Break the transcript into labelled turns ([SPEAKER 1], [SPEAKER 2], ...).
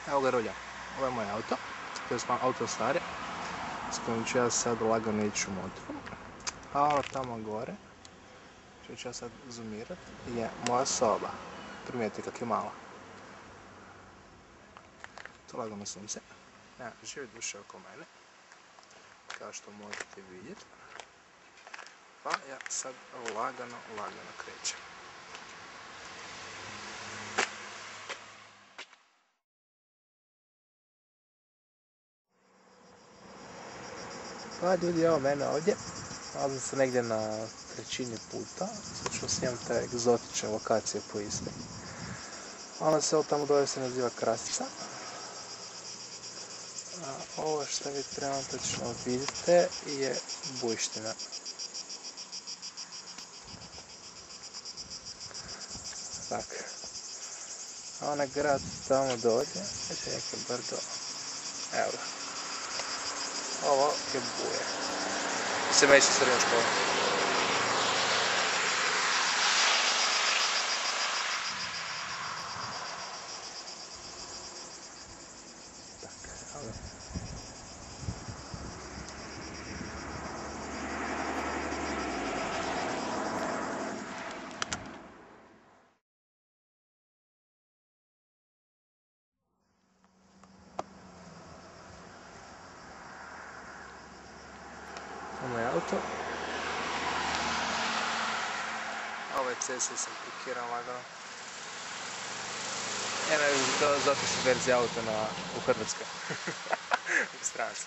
[SPEAKER 1] Evo ga rulja, ovo je moj auto, to je auto stari, s kojim ću ja sad lagano ići u motoru. A ono tamo gore, što ću ja sad zoomirat, je moja soba. Primijeti kak je mala. To lagano sunce. Ja, živi duše oko mene, kao što možete vidjeti. Pa ja sad lagano krećem. Pa ljudi, evo mene ovdje. Nalazim se negdje na trećini puta. Sad ću snimam te egzotične lokacije po Istri. Ono se tamo dole se naziva Krasica. A ovo što vi trenutačno vidite je Bujština. Tak. A onaj grad tamo dolje, vidite neke brdo. Evo ga. Ovo je Buje. Se meći srednja škola. Tak, evo. Ovo je auto. Ovaj CC sam parkiran lagano. Zato su verzije auta u Hrvatskoj. U stranci.